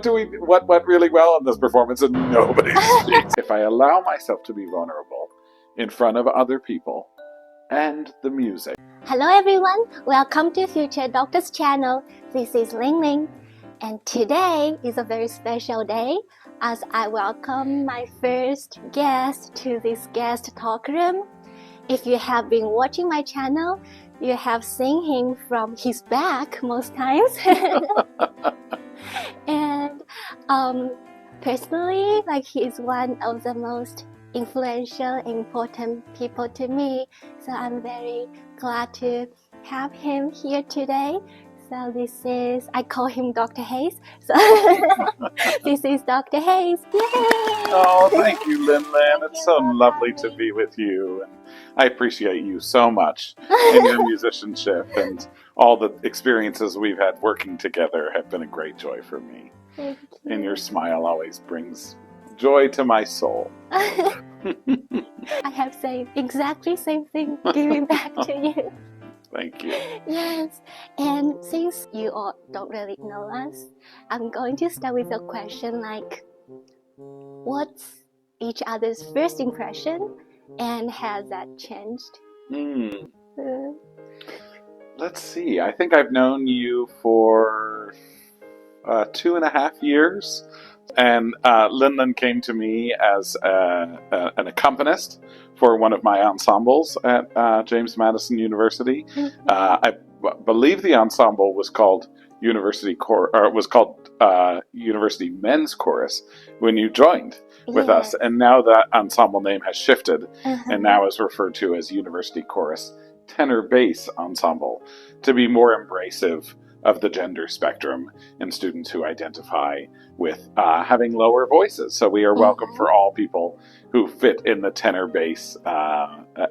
what went really well in this performance? And nobody speaks. If I allow myself to be vulnerable in front of other people and the music. Hello everyone, welcome to Future Doctor's channel. This is Ling Ling, and today is a very special day as I welcome my first guest to this guest talk room. If you have been watching my channel, you have seen him from his back most times. And personally, he is one of the most influential, important people to me. So I'm very glad to have him here today. So I call him Dr. Hayes. So this is Dr. Hayes. Yay! Oh, thank you, Lin Lin. It's so lovely to be with you. And I appreciate you so much in your musicianship, and all the experiences we've had working together have been a great joy for me. Thank you. And your smile always brings joy to my soul. I have said exactly same thing, giving back to you. Thank you. Yes, and since you all don't really know us, I'm going to start with a question like, what's each other's first impression, and has that changed? Let's see. I think I've known you for 2.5 years. And Lin Lin came to me as an accompanist for one of my ensembles at James Madison University. I believe the ensemble was called University Men's Chorus when you joined with us, and now that ensemble name has shifted and now is referred to as University Chorus Tenor Bass Ensemble, to be more embracive of the gender spectrum and students who identify with having lower voices. So we are welcome for all people who fit in the tenor bass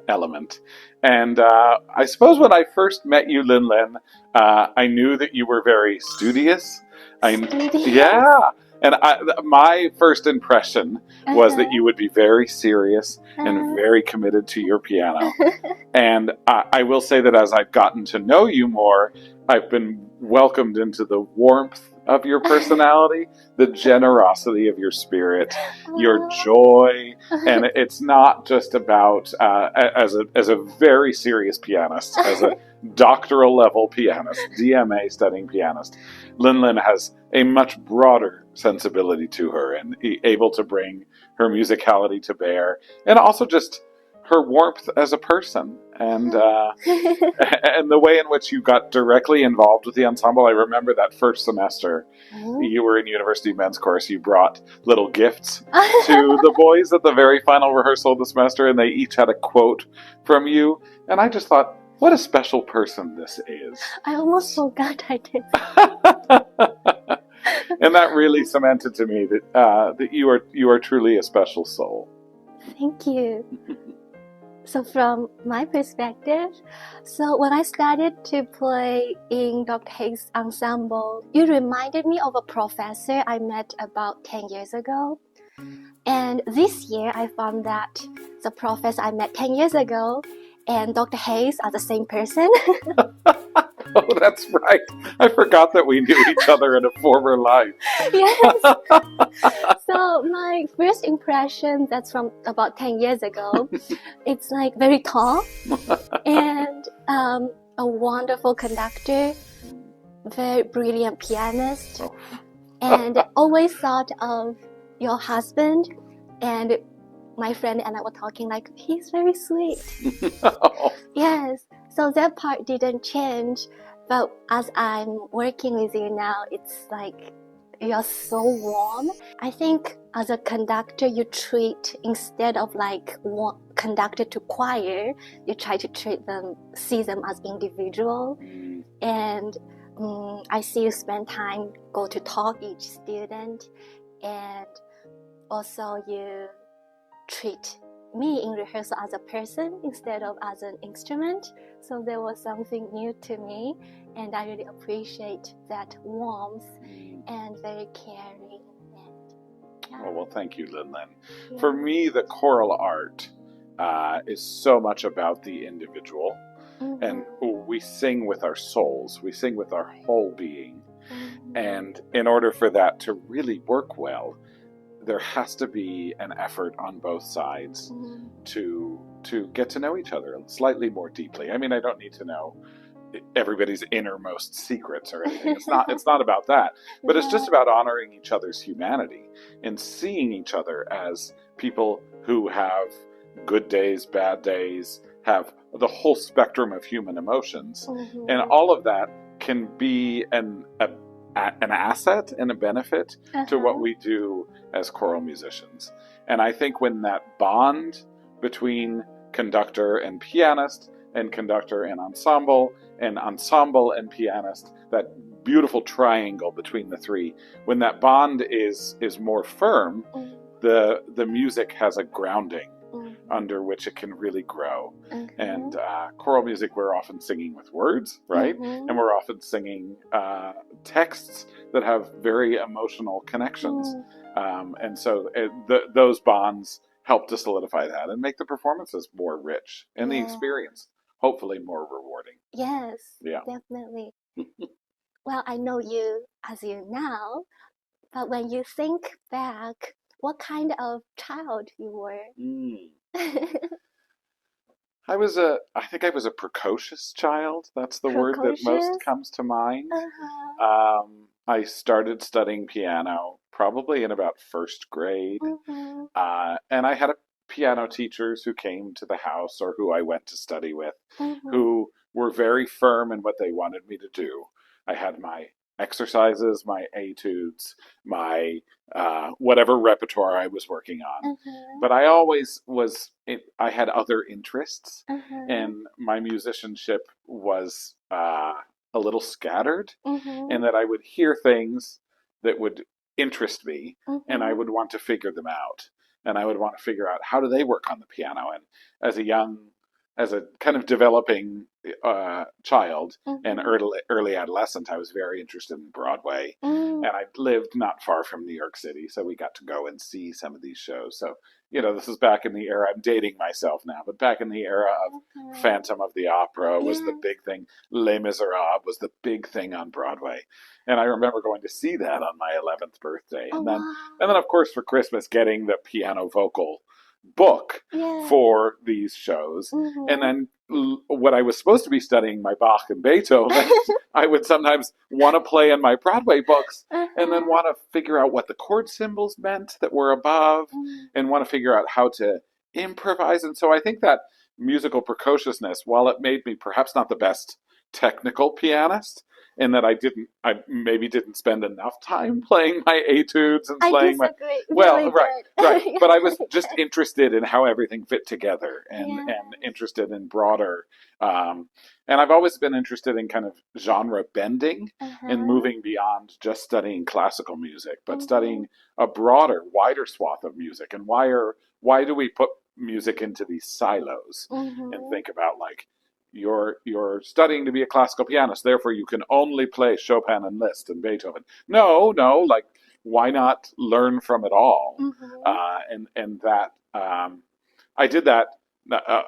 element. And I suppose when I first met you, Lin Lin, I knew that you were very studious. Yeah. And my first impression was that you would be very serious and very committed to your piano. And I will say that as I've gotten to know you more, I've been welcomed into the warmth of your personality, the generosity of your spirit, your joy. And it's not just about, as a very serious pianist, as a doctoral level pianist, DMA studying pianist, Lin Lin has a much broader sensibility to her and able to bring her musicality to bear, and also just her warmth as a person, and and the way in which you got directly involved with the ensemble. I remember that first semester you were in University Men's Chorus. You brought little gifts to the boys at the very final rehearsal of the semester, and they each had a quote from you. And I just thought, what a special person this is. I almost forgot I did. And that really cemented to me that you are truly a special soul. Thank you. So from my perspective, so when I started to play in Dr. Hayes' ensemble, it reminded me of a professor I met about 10 years ago. And this year I found that the professor I met 10 years ago and Dr. Hayes are the same person. Oh, that's right. I forgot that we knew each other in a former life. Yes. So my first impression, that's from about 10 years ago, it's very tall and a wonderful conductor, very brilliant pianist, and I always thought of your husband, and my friend and I were talking he's very sweet. Yes. So that part didn't change, but as I'm working with you now, it's you're so warm. I think as a conductor, you treat, instead of one conductor to choir, you try to see them as individual. And I see you spend time, go to talk each student, and also you treat me in rehearsal as a person instead of as an instrument. So there was something new to me, and I really appreciate that warmth and very caring. Oh, well, thank you, Lin Lin. Yeah. For me, the choral art is so much about the individual, and we sing with our souls. We sing with our whole being. And in order for that to really work well, there has to be an effort on both sides to get to know each other slightly more deeply. I mean, I don't need to know everybody's innermost secrets or anything. It's not about that. But it's just about honoring each other's humanity and seeing each other as people who have good days, bad days, have the whole spectrum of human emotions. And all of that can be an asset and a benefit to what we do as choral musicians. And I think when that bond between conductor and pianist, and conductor and ensemble and pianist, that beautiful triangle between the three, when that bond is more firm, the music has a grounding under which it can really grow. And choral music, we're often singing with words, right? And we're often singing texts that have very emotional connections. And so those bonds help to solidify that and make the performances more rich and the experience hopefully more rewarding. Yes, yeah, definitely. Well, I know you as you now, but when you think back, what kind of child you were? I think I was a precocious child. That's the word that most comes to mind. I started studying piano probably in about first grade. And I had piano teachers who came to the house or who I went to study with who were very firm in what they wanted me to do. I had my exercises, my etudes, my whatever repertoire I was working on. But I always I had other interests, and my musicianship was a little scattered, and that I would hear things that would interest me, and I would want to figure them out. And I would want to figure out how do they work on the piano. And as a kind of developing child and early adolescent, I was very interested in Broadway. And I lived not far from New York City, so we got to go and see some of these shows. So, this is back in the era, I'm dating myself now, but back in the era of Phantom of the Opera was the big thing. Les Miserables was the big thing on Broadway. And I remember going to see that on my 11th birthday. And then, of course, for Christmas, getting the piano vocal book for these shows. And then when I was supposed to be studying my Bach and Beethoven, I would sometimes want to play in my Broadway books and then want to figure out what the chord symbols meant that were above and want to figure out how to improvise. And so I think that musical precociousness, while it made me perhaps not the best technical pianist, and that I maybe didn't spend enough time playing my etudes and playing my right. But I was just interested in how everything fit together and interested in broader. And I've always been interested in kind of genre bending and moving beyond just studying classical music, but studying a broader, wider swath of music. And why do we put music into these silos and think about like, you're studying to be a classical pianist, therefore you can only play Chopin and Liszt and Beethoven. No, like, why not learn from it all? And that I did that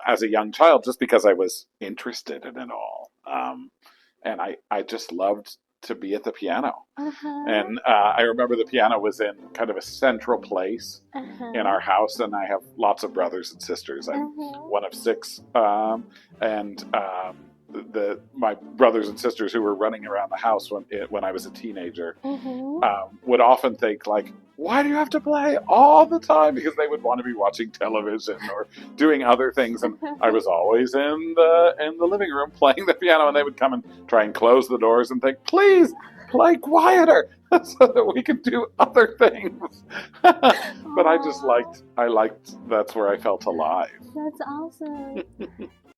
as a young child just because I was interested in it all. And I just loved to be at the piano. And I remember the piano was in kind of a central place in our house, and I have lots of brothers and sisters. I'm one of 6, and my brothers and sisters who were running around the house when I was a teenager would often think like, why do you have to play all the time? Because they would want to be watching television or doing other things, and I was always in the living room playing the piano, and they would come and try and close the doors and think, please play quieter so that we can do other things. But I liked that's where I felt alive. That's awesome.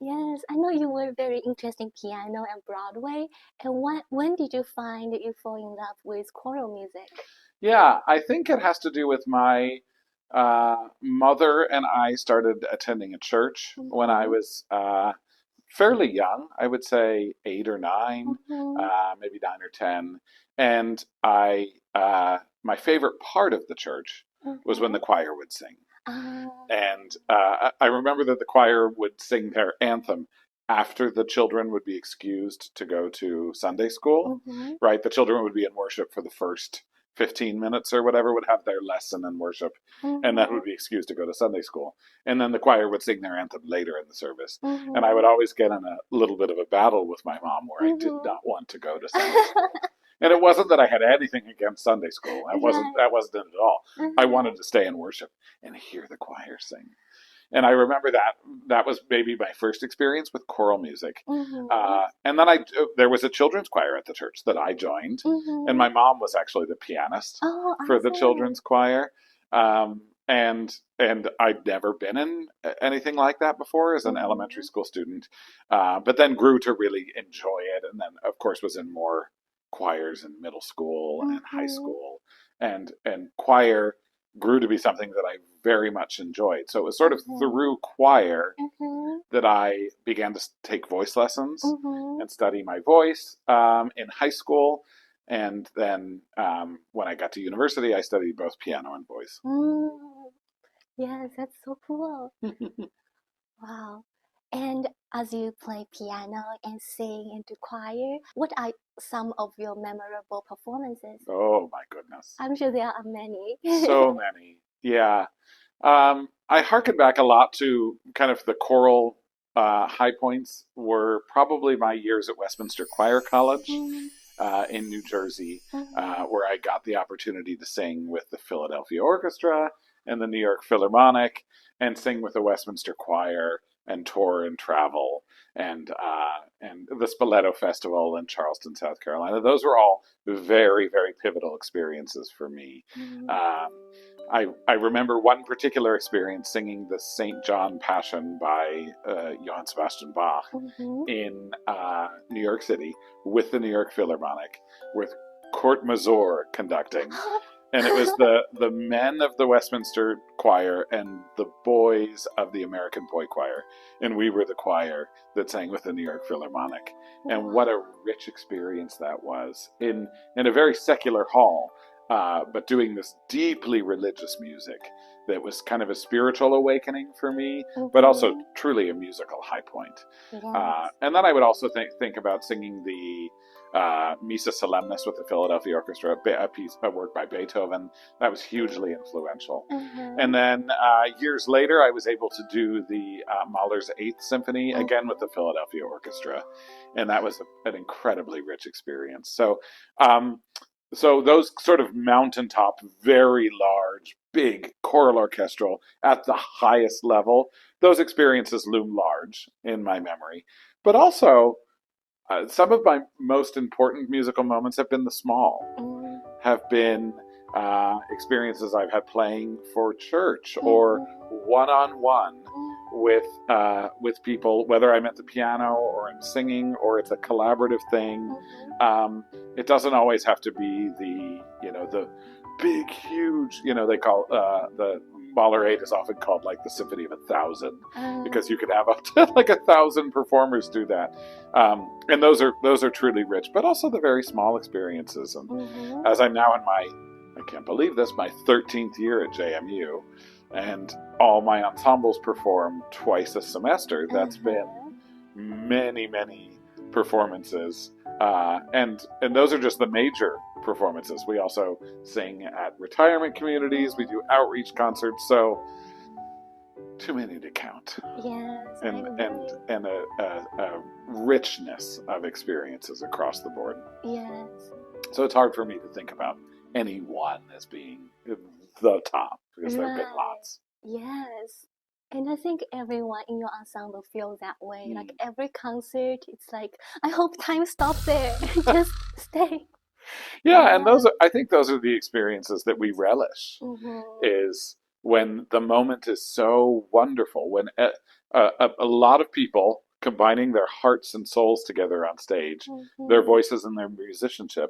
Yes, I know you were very interested in piano and Broadway. And when did you find that you fall in love with choral music? Yeah, I think it has to do with my mother and I started attending a church when I was fairly young. I would say 8 or 9, maybe 9 or 10. And my favorite part of the church was when the choir would sing. And I remember that the choir would sing their anthem after the children would be excused to go to Sunday school, right? The children would be in worship for the first 15 minutes or whatever, would have their lesson in worship, and then would be excused to go to Sunday school. And then the choir would sing their anthem later in the service. And I would always get in a little bit of a battle with my mom where I did not want to go to Sunday school. And it wasn't that I had anything against Sunday school. That wasn't it at all. I wanted to stay in worship and hear the choir sing. And I remember that was maybe my first experience with choral music. And then there was a children's choir at the church that I joined. And my mom was actually the pianist for the children's choir. And I'd never been in anything like that before as an elementary school student. But then grew to really enjoy it. And then, of course, was in more choirs in middle school and high school. And choir grew to be something that I very much enjoyed. So it was sort of through choir that I began to take voice lessons and study my voice in high school. And then when I got to university, I studied both piano and voice. Yes, that's so cool. Wow. And as you play piano and sing and do choir, what are some of your memorable performances? Oh, my goodness. I'm sure there are many. So many. Yeah. I harken back a lot to kind of the choral high points were probably my years at Westminster Choir College in New Jersey, where I got the opportunity to sing with the Philadelphia Orchestra and the New York Philharmonic and sing with the Westminster Choir and tour and travel and the Spoleto Festival in Charleston, South Carolina. Those were all very, very pivotal experiences for me. I remember one particular experience singing the St. John Passion by Johann Sebastian Bach in New York City with the New York Philharmonic, with Kurt Mazur conducting. And it was the men of the Westminster Choir and the boys of the American Boy Choir. And we were the choir that sang with the New York Philharmonic. And what a rich experience that was in a very secular hall, but doing this deeply religious music that was kind of a spiritual awakening for me, but also truly a musical high point. And then I would also think about singing the Missa Solemnis with the Philadelphia Orchestra, a work by Beethoven. That was hugely influential. And then years later, I was able to do the Mahler's Eighth Symphony, again with the Philadelphia Orchestra. And that was an incredibly rich experience. So those sort of mountaintop, very large, big choral orchestral at the highest level, those experiences loom large in my memory. But also, some of my most important musical moments have been the small, have been experiences I've had playing for church or one-on-one with people, whether I'm at the piano or I'm singing or it's a collaborative thing. It doesn't always have to be the big, huge, they call the Mahler 8 is often called like the Symphony of 1,000 because you could have up to like 1,000 performers do that. And those are truly rich, but also the very small experiences. And as I'm now in I can't believe this, my 13th year at JMU, and all my ensembles perform twice a semester. That's been many, many performances. And those are just the major performances. We also sing at retirement communities. We do outreach concerts. So too many to count. Yes. And a richness of experiences across the board. Yes. So it's hard for me to think about any one as being the top because there have been lots. Yes. And I think everyone in your ensemble feels that way. Like every concert, it's like, I hope time stops there. Just stay. Yeah, and I think those are the experiences that we relish. Is when the moment is so wonderful, when a lot of people combining their hearts and souls together on stage, their voices and their musicianship.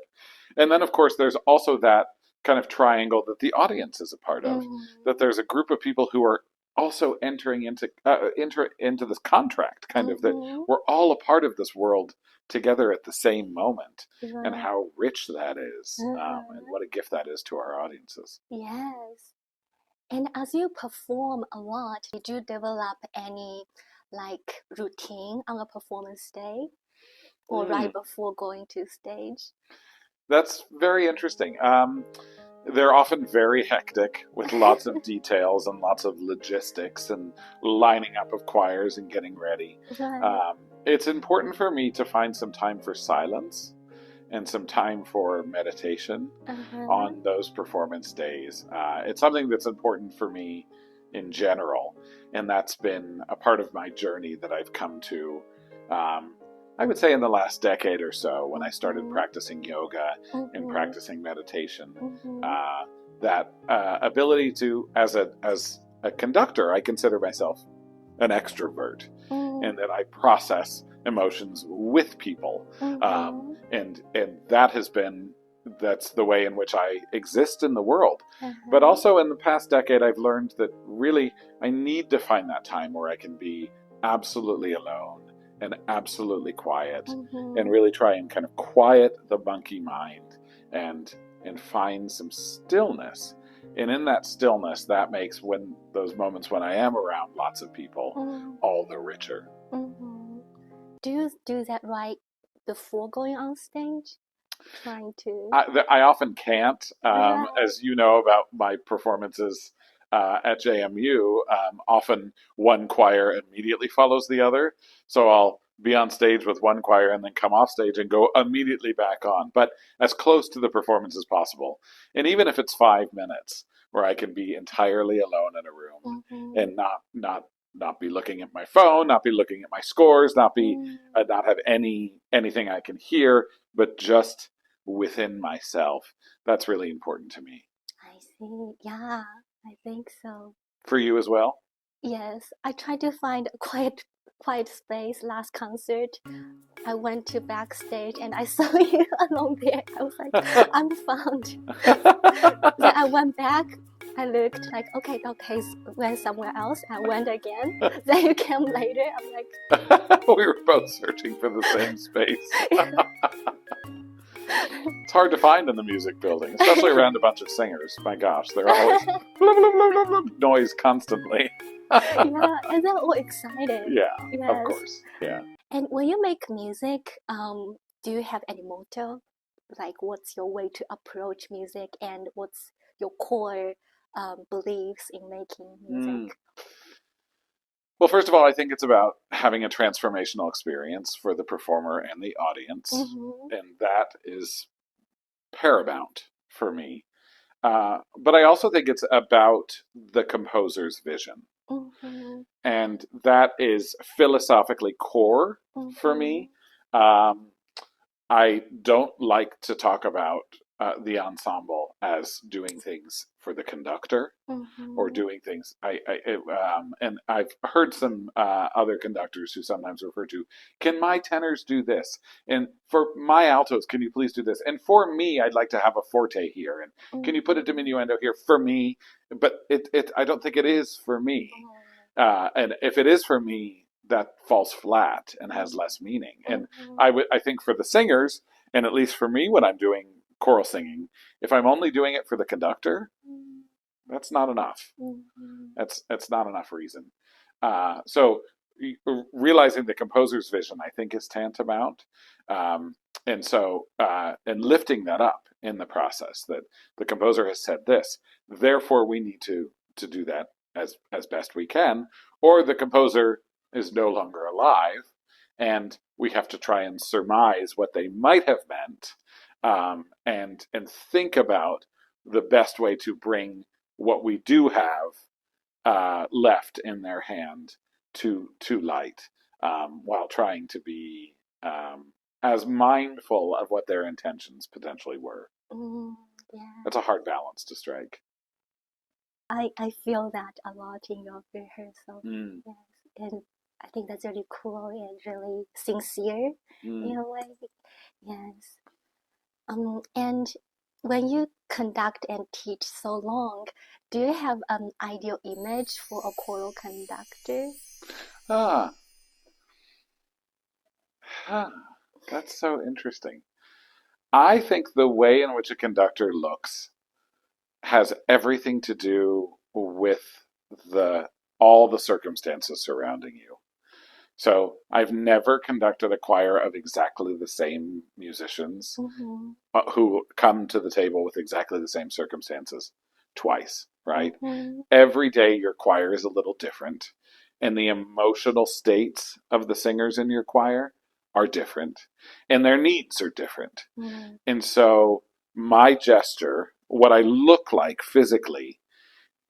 And then, of course, there's also that kind of triangle that the audience is a part of, that there's a group of people who are also entering into this contract, kind of, that we're all a part of this world together at the same moment, and how rich that is, and what a gift that is to our audiences. Yes. And as you perform a lot, did you develop any like routine on a performance day or right before going to stage? That's very interesting. They're often very hectic with lots of details and lots of logistics and lining up of choirs and getting ready. Right. It's important for me to find some time for silence and some time for meditation on those performance days. It's something that's important for me in general, and that's been a part of my journey that I've come to, I would say in the last decade or so, when I started practicing yoga and practicing meditation. That ability to, as a conductor, I consider myself an extrovert, and that I process emotions with people, and that's the way in which I exist in the world. But also in the past decade, I've learned that really I need to find that time where I can be absolutely alone and absolutely quiet, and really try and kind of quiet the monkey mind and find some stillness. And in that stillness, that makes those moments when I am around lots of people all the richer. Do you do that right before going on stage? Trying to... I often can't. As you know about my performances at JMU, often one choir immediately follows the other. So I'll be on stage with one choir and then come off stage and go immediately back on, but as close to the performance as possible. And even if it's 5 minutes where I can be entirely alone in a room and not be looking at my phone, not be looking at my scores, not have anything I can hear, but just within myself. That's really important to me. I see. Yeah, I think so. For you as well? Yes, I tried to find a quiet space last concert. I went to backstage and I saw you alone there. I was like, I'm found. Then I went back. I looked like, okay, went somewhere else. I went again. Then you came later. I'm like... We were both searching for the same space. It's hard to find in the music building, especially around a bunch of singers. My gosh, they're always blah, blah, blah, blah, blah, noise constantly. Yeah, and they're all excited. Yeah, yes. Of course. Yeah. And when you make music, do you have any motto? Like, what's your way to approach music, and what's your core beliefs in making music? Well, first of all, I think it's about having a transformational experience for the performer and the audience, and that is paramount for me. But I also think it's about the composer's vision, and that is philosophically core for me. I don't like to talk about the ensemble as doing things for the conductor or doing things. And I've heard some other conductors who sometimes refer to, can my tenors do this? And for my altos, can you please do this? And for me, I'd like to have a forte here. And can you put a diminuendo here for me? But I don't think it is for me. And if it is for me, that falls flat and has less meaning. And I think for the singers, and at least for me when I'm doing choral singing, if I'm only doing it for the conductor, that's not enough. That's not enough reason. So realizing the composer's vision, I think, is tantamount. And lifting that up in the process, that the composer has said this, therefore we need to do that as best we can, or the composer is no longer alive, and we have to try and surmise what they might have meant, and think about the best way to bring what we do have left in their hand to light, while trying to be as mindful of what their intentions potentially were. Yeah. That's a hard balance to strike. I feel that a lot in your rehearsal. Yes. And I think that's really cool and really sincere in a way. Yes. And when you conduct and teach so long, do you have an ideal image for a choral conductor? That's so interesting. I think the way in which a conductor looks has everything to do with all the circumstances surrounding you. So I've never conducted a choir of exactly the same musicians who come to the table with exactly the same circumstances twice, right? Every day your choir is a little different, and the emotional states of the singers in your choir are different, and their needs are different. And so my gesture, what I look like physically,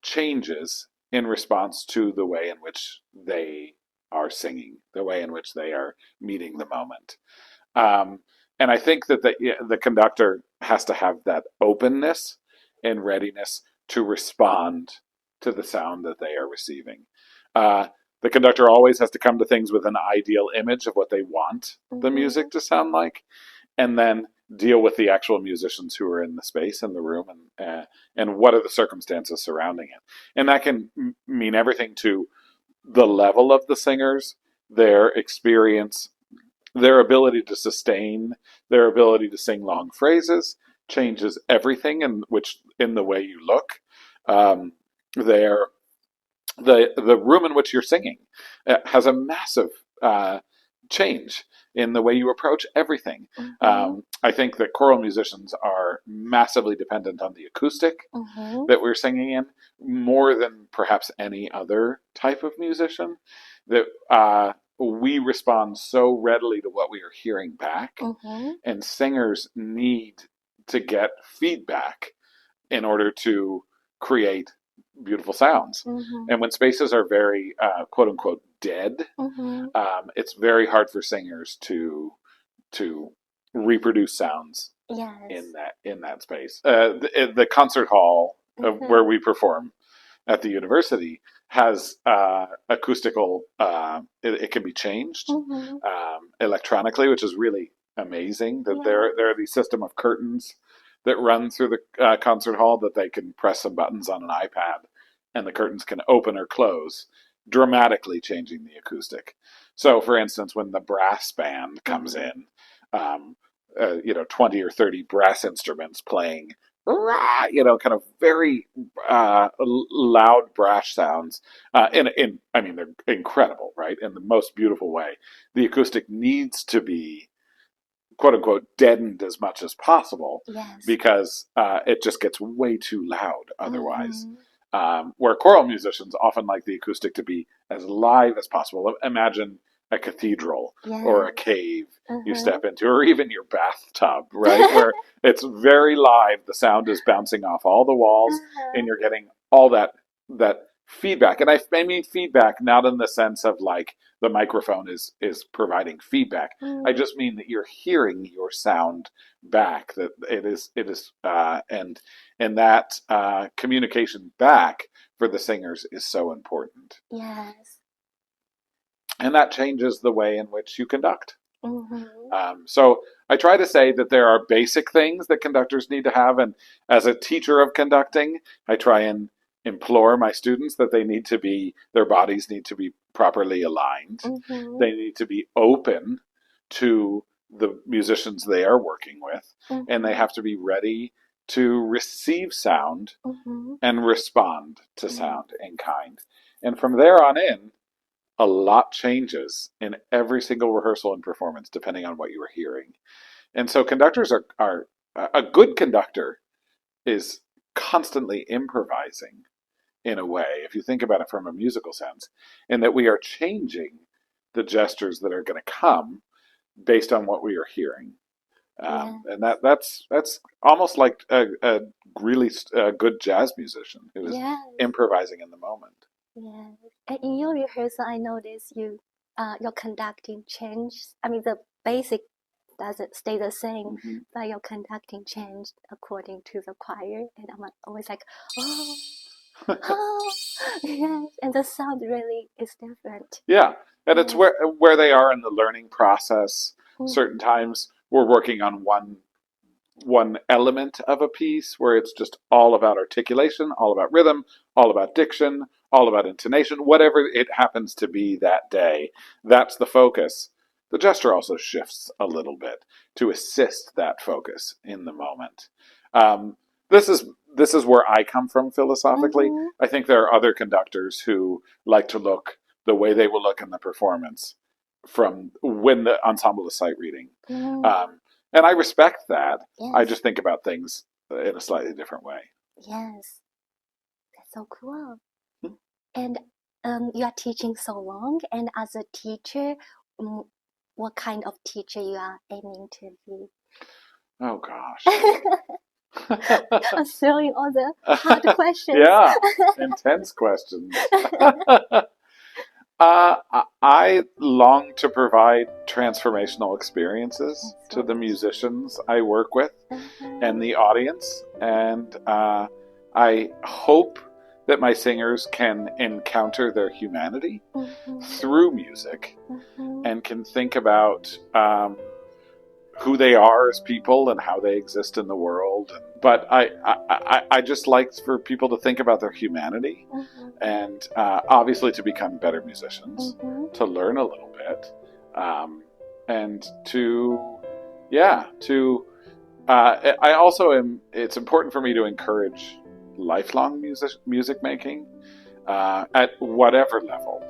changes in response to the way in which they are singing, the way in which they are meeting the moment. And I think that the conductor has to have that openness and readiness to respond to the sound that they are receiving. The conductor always has to come to things with an ideal image of what they want the music to sound like, and then deal with the actual musicians who are in the space, in the room, and what are the circumstances surrounding it. And that can mean everything to the level of the singers, their experience, their ability to sustain, their ability to sing long phrases changes everything in the way you look. The room in which you're singing has a massive change in the way you approach everything. I think that choral musicians are massively dependent on the acoustic that we're singing in, more than perhaps any other type of musician. That we respond so readily to what we are hearing back, and singers need to get feedback in order to create beautiful sounds. And when spaces are very quote unquote dead, it's very hard for singers to reproduce sounds in that space. The concert hall where we perform at the university has acoustical. It can be changed electronically, which is really amazing. That there are these system of curtains that run through the concert hall that they can press some buttons on an iPad, and the curtains can open or close, dramatically changing the acoustic. So, for instance, when the brass band comes in, 20 or 30 brass instruments playing, kind of very loud brass sounds. I mean, they're incredible, right? In the most beautiful way. The acoustic needs to be, quote unquote, deadened as much as possible, because it just gets way too loud otherwise. Where choral musicians often like the acoustic to be as live as possible. Imagine a cathedral or a cave you step into, or even your bathtub, right? Where it's very live, the sound is bouncing off all the walls, and you're getting all that feedback. And I mean feedback not in the sense of like the microphone is providing feedback. I just mean that you're hearing your sound back, that it is and that communication back for the singers is so important. And that changes the way in which you conduct. So I try to say that there are basic things that conductors need to have, and as a teacher of conducting, I try and implore my students that their bodies need to be properly aligned. They need to be open to the musicians they are working with, and they have to be ready to receive sound and respond to sound in kind. And from there on in, a lot changes in every single rehearsal and performance, depending on what you are hearing. And so conductors are a good conductor is constantly improvising in a way, if you think about it from a musical sense, in that we are changing the gestures that are going to come based on what we are hearing. And that's almost like a really good jazz musician who is improvising in the moment. And in your rehearsal, I noticed your conducting changed. I mean, the basic doesn't stay the same, but your conducting changed according to the choir. And I'm always like, yes, and the sound really is different. Yeah, and it's where they are in the learning process. Certain times we're working on one element of a piece where it's just all about articulation, all about rhythm, all about diction, all about intonation, whatever it happens to be that day. That's the focus. The gesture also shifts a little bit to assist that focus in the moment. This is where I come from philosophically. I think there are other conductors who like to look the way they will look in the performance from when the ensemble is sight reading. And I respect that. Yes. I just think about things in a slightly different way. Yes. That's so cool. And you are teaching so long, and as a teacher, what kind of teacher you are aiming to be? Oh gosh. I'm throwing all the hard questions. Yeah, intense questions. I long to provide transformational experiences to the musicians I work with and the audience. And I hope that my singers can encounter their humanity through music and can think about who they are as people and how they exist in the world. But I just like for people to think about their humanity and obviously to become better musicians, to learn a little bit, and I also am, it's important for me to encourage lifelong music making at whatever level,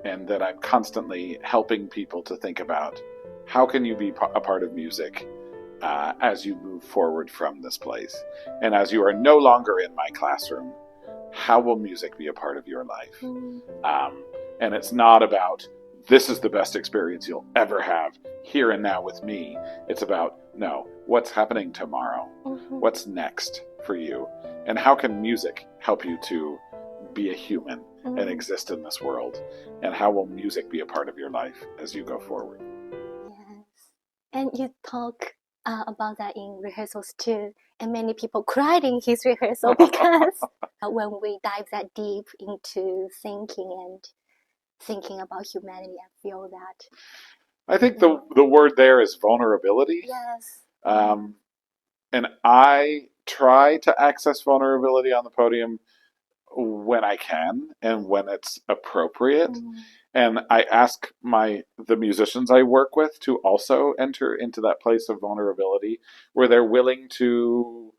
and that I'm constantly helping people to think about how can you be a part of music as you move forward from this place, and as you are no longer in my classroom, how will music be a part of your life? And it's not about, this is the best experience you'll ever have here and now with me. It's about, no, what's happening tomorrow? What's next for you? And how can music help you to be a human and exist in this world? And how will music be a part of your life as you go forward? Yes. And you talk about that in rehearsals too. And many people cried in his rehearsal because when we dive that deep into thinking about humanity, I feel that. I think the word there is vulnerability. Yes. And I try to access vulnerability on the podium when I can and when it's appropriate. And I ask the musicians I work with to also enter into that place of vulnerability where they're willing to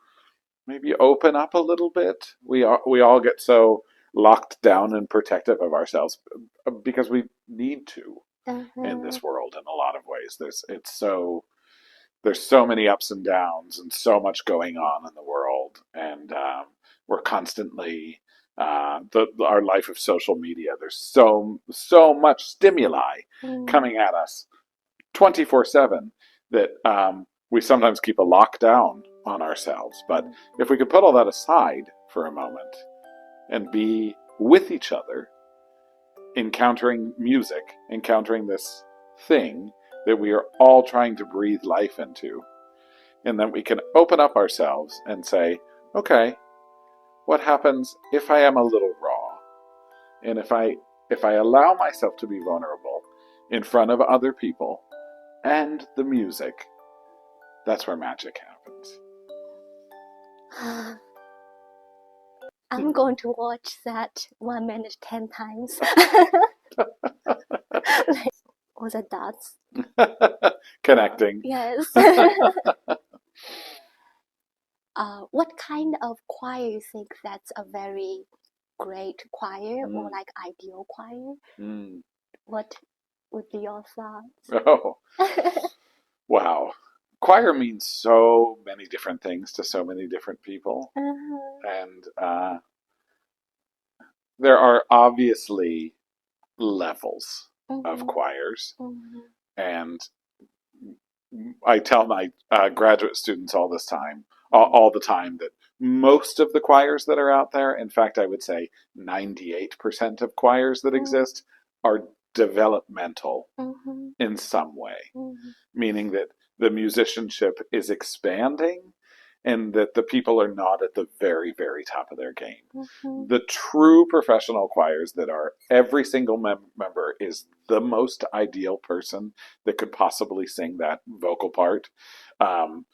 maybe open up a little bit. We all get so locked down and protective of ourselves because we need to in this world in a lot of ways. There's so many ups and downs and so much going on in the world, and we're constantly our life of social media. There's so much stimuli coming at us 24/7 that we sometimes keep a lockdown on ourselves. But if we could put all that aside for a moment and be with each other, encountering music, encountering this thing that we are all trying to breathe life into, and then we can open up ourselves and say, okay, what happens if I am a little raw? And if I allow myself to be vulnerable in front of other people and the music, that's where magic happens. I'm going to watch that 1 minute 10 times. All the dots. Connecting. Yes. What kind of choir you think that's a very great choir or like ideal choir? What would be your thoughts? Oh, wow. Choir means so many different things to so many different people. And there are obviously levels of choirs. And I tell my graduate students all the time that most of the choirs that are out there, in fact, I would say 98% of choirs that exist are developmental in some way, meaning that the musicianship is expanding and that the people are not at the very, very top of their game. The true professional choirs that are every single member is the most ideal person that could possibly sing that vocal part. And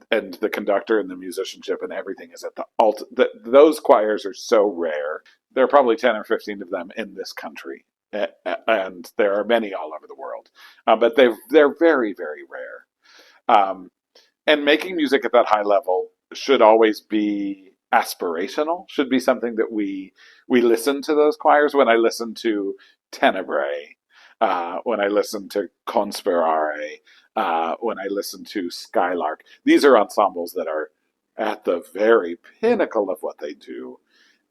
the conductor and the musicianship and everything is at the those choirs are so rare. There are probably 10 or 15 of them in this country. And there are many all over the world. But they're very, very rare. And making music at that high level should always be aspirational, should be something that we listen to those choirs. When I listen to Tenebrae, when I listen to Conspirare, when I listen to Skylark. These are ensembles that are at the very pinnacle of what they do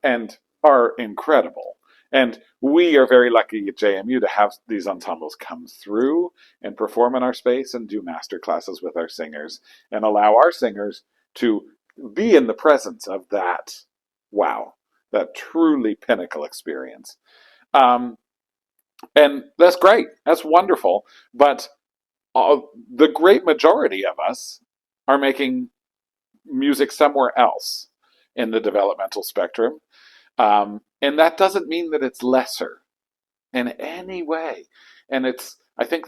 and are incredible. And we are very lucky at JMU to have these ensembles come through and perform in our space and do master classes with our singers and allow our singers to be in the presence of that, wow, that truly pinnacle experience. And that's great. That's wonderful. But the great majority of us are making music somewhere else in the developmental spectrum. And that doesn't mean that it's lesser in any way. And I think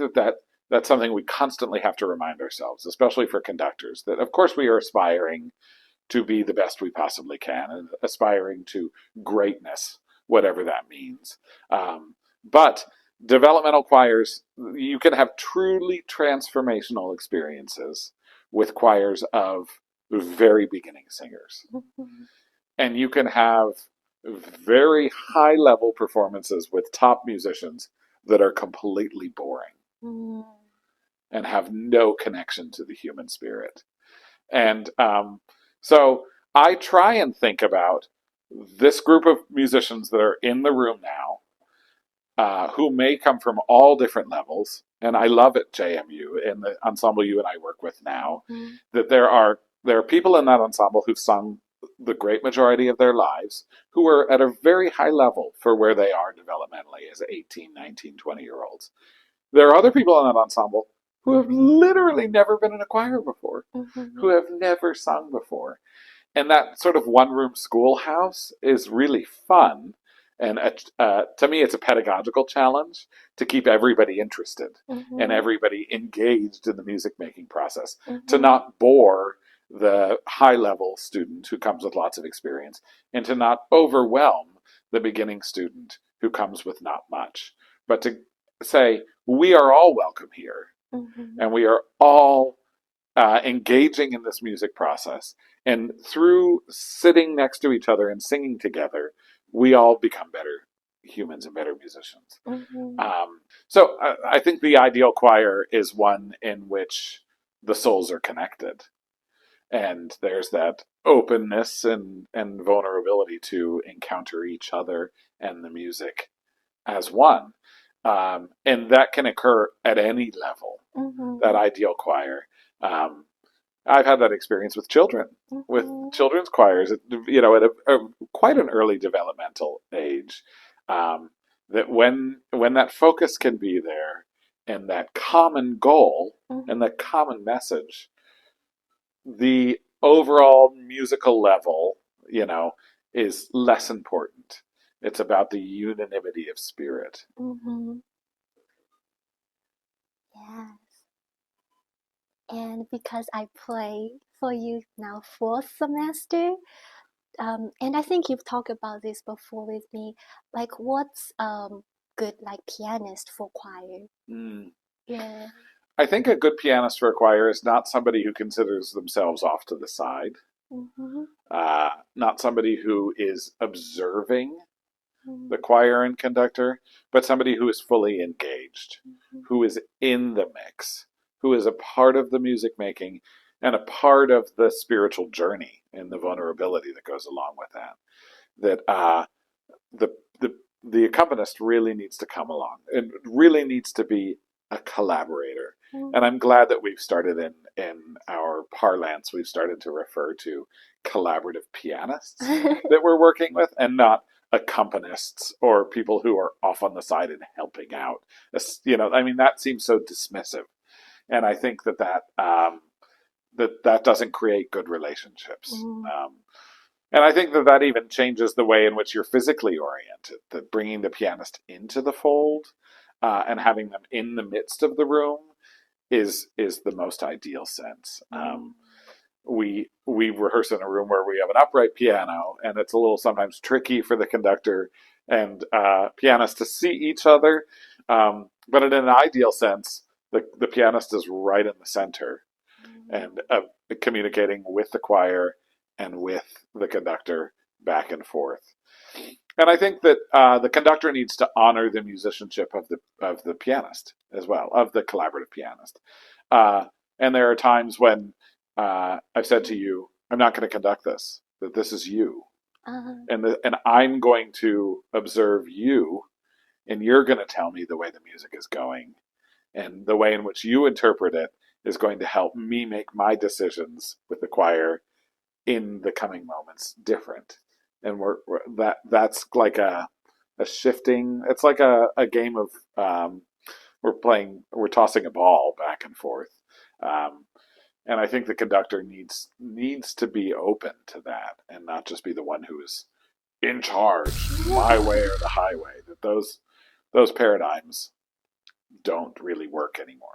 that's something we constantly have to remind ourselves, especially for conductors, that of course we are aspiring to be the best we possibly can and aspiring to greatness, whatever that means. But developmental choirs, you can have truly transformational experiences with choirs of very beginning singers. And you can have very high level performances with top musicians that are completely boring and have no connection to the human spirit. And so I try and think about this group of musicians that are in the room now, who may come from all different levels. And I love at JMU, in the ensemble you and I work with now, that there are people in that ensemble who've sung the great majority of their lives, who are at a very high level for where they are developmentally as 18, 19, 20-year-olds. There are other people in that ensemble who have literally never been in a choir before, who have never sung before. And that sort of one-room schoolhouse is really fun. And to me, it's a pedagogical challenge to keep everybody interested and everybody engaged in the music-making process, to not bore the high-level student who comes with lots of experience, and to not overwhelm the beginning student who comes with not much, but to say, we are all welcome here, and we are all engaging in this music process, and through sitting next to each other and singing together, we all become better humans and better musicians. So I think the ideal choir is one in which the souls are connected. And there's that openness and vulnerability to encounter each other and the music as one. And that can occur at any level, that ideal choir. I've had that experience with children, with children's choirs, at quite an early developmental age. That when that focus can be there and that common goal and that common message, the overall musical level, is less important. It's about the unanimity of spirit. Yes. And because I play for you now 4th semester, and I think you've talked about this before with me, like what's good like pianist for choir? Yeah. I think a good pianist for a choir is not somebody who considers themselves off to the side, not somebody who is observing the choir and conductor, but somebody who is fully engaged, who is in the mix, who is a part of the music making and a part of the spiritual journey and the vulnerability that goes along with that. That the accompanist really needs to come along. It really needs to be a collaborator. And I'm glad that we've started in our parlance, we've started to refer to collaborative pianists that we're working with, and not accompanists or people who are off on the side and helping out. That seems so dismissive. And I think that doesn't create good relationships. And I think that even changes the way in which you're physically oriented, that bringing the pianist into the fold and having them in the midst of the room is the most ideal sense. We rehearse in a room where we have an upright piano, and it's a little sometimes tricky for the conductor and pianist to see each other. But in an ideal sense, the pianist is right in the center and communicating with the choir and with the conductor back and forth. And I think that the conductor needs to honor the musicianship of the pianist as well, of the collaborative pianist. And there are times when I've said to you, I'm not going to conduct this, that this is you. And I'm going to observe you, and you're going to tell me the way the music is going. And the way in which you interpret it is going to help me make my decisions with the choir in the coming moments different. And that's like a shifting. It's like a game of we're tossing a ball back and forth. And I think the conductor needs to be open to that and not just be the one who is in charge, my way or the highway. That those paradigms don't really work anymore.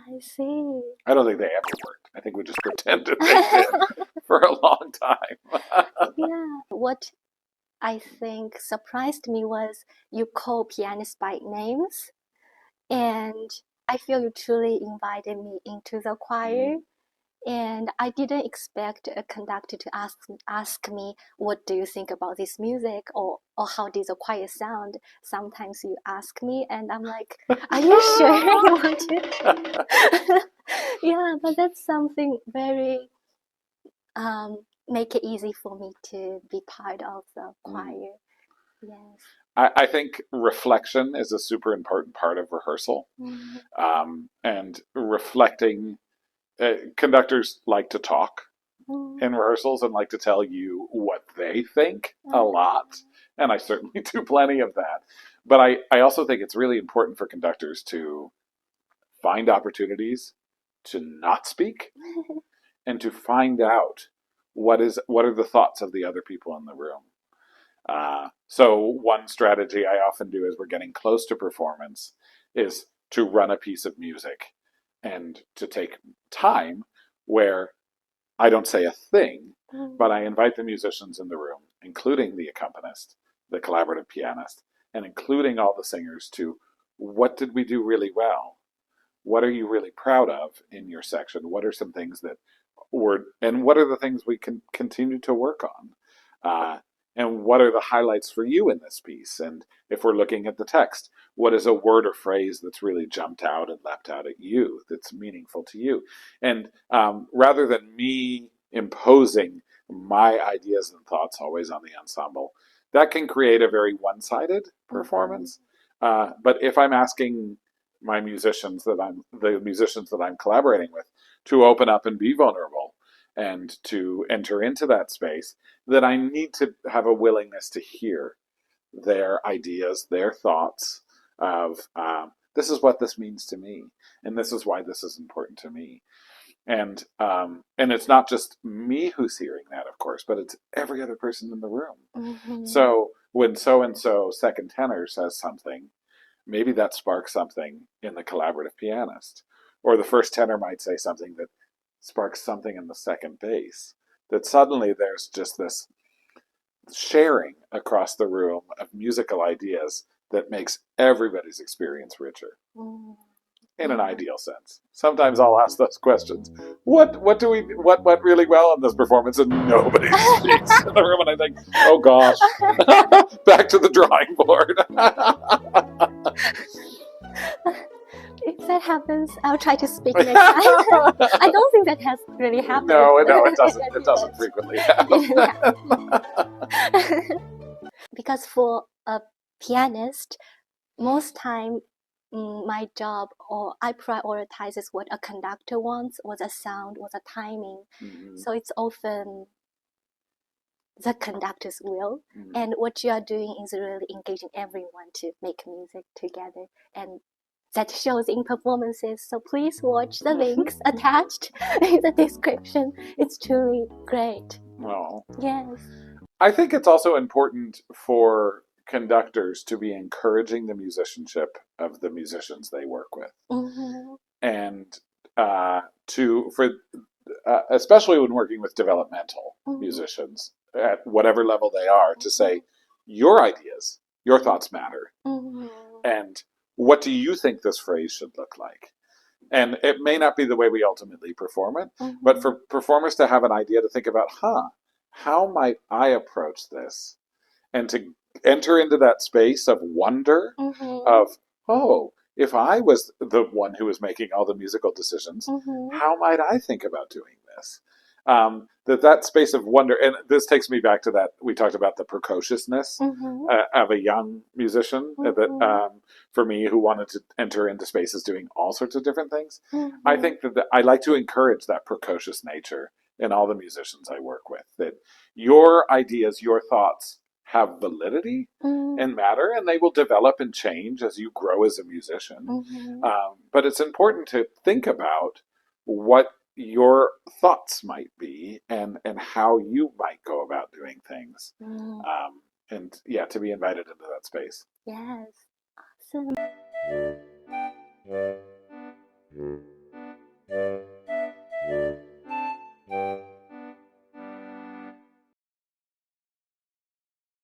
I see. I don't think they ever worked. I think we just pretended they did for a long time. Yeah. What I think surprised me was you call pianists by names, and I feel you truly invited me into the choir. And I didn't expect a conductor to ask me, what do you think about this music, or how does the choir sound? Sometimes you ask me, and I'm like, are you sure you want to? Yeah, but that's something very make it easy for me to be part of the choir. Yes. I think reflection is a super important part of rehearsal. And reflecting. Conductors like to talk in rehearsals and like to tell you what they think a lot. And I certainly do plenty of that. But I also think it's really important for conductors to find opportunities to not speak and to find out what are the thoughts of the other people in the room. So one strategy I often do as we're getting close to performance is to run a piece of music and to take time where I don't say a thing, but I invite the musicians in the room, including the accompanist, the collaborative pianist, and including all the singers, to what did we do really well? What are you really proud of in your section? What are some things that and what are the things we can continue to work on? And what are the highlights for you in this piece? And if we're looking at the text, what is a word or phrase that's really jumped out and leapt out at you, that's meaningful to you? And rather than me imposing my ideas and thoughts always on the ensemble, that can create a very one-sided performance. But if I'm asking the musicians that I'm collaborating with to open up and be vulnerable and to enter into that space, then I need to have a willingness to hear their ideas, their thoughts of this is what this means to me, and this is why this is important to me. And it's not just me who's hearing that, of course, but it's every other person in the room. So when so-and-so second tenor says something, maybe that sparks something in the collaborative pianist. Or the first tenor might say something that sparks something in the second bass. That suddenly there's just this sharing across the room of musical ideas that makes everybody's experience richer. In an ideal sense. Sometimes I'll ask those questions. What went really well in this performance? And nobody speaks in the room, and I think, oh gosh, back to the drawing board. If that happens, I'll try to speak next time. I don't think that has really happened. No, it doesn't. It doesn't frequently happen. Because for a pianist, most time my job, or I prioritizes what a conductor wants, or the sound, or the timing. So it's often the conductor's will. And what you are doing is really engaging everyone to make music together. And that shows in performances. So please watch the links attached in the description. It's truly great. Well, yes. I think it's also important for conductors to be encouraging the musicianship of the musicians they work with. And especially when working with developmental musicians at whatever level they are, to say, your ideas, your thoughts matter. And what do you think this phrase should look like? And it may not be the way we ultimately perform it, but for performers to have an idea to think about, how might I approach this? And to enter into that space of wonder of, oh, if I was the one who was making all the musical decisions, how might I think about doing this? That space of wonder, and this takes me back to that, we talked about the precociousness of a young musician, that for me, who wanted to enter into spaces doing all sorts of different things. I think that I like to encourage that precocious nature in all the musicians I work with, that your ideas, your thoughts have validity and matter, and they will develop and change as you grow as a musician. But it's important to think about what your thoughts might be and how you might go about doing things. And yeah, to be invited into that space. Yes. Awesome.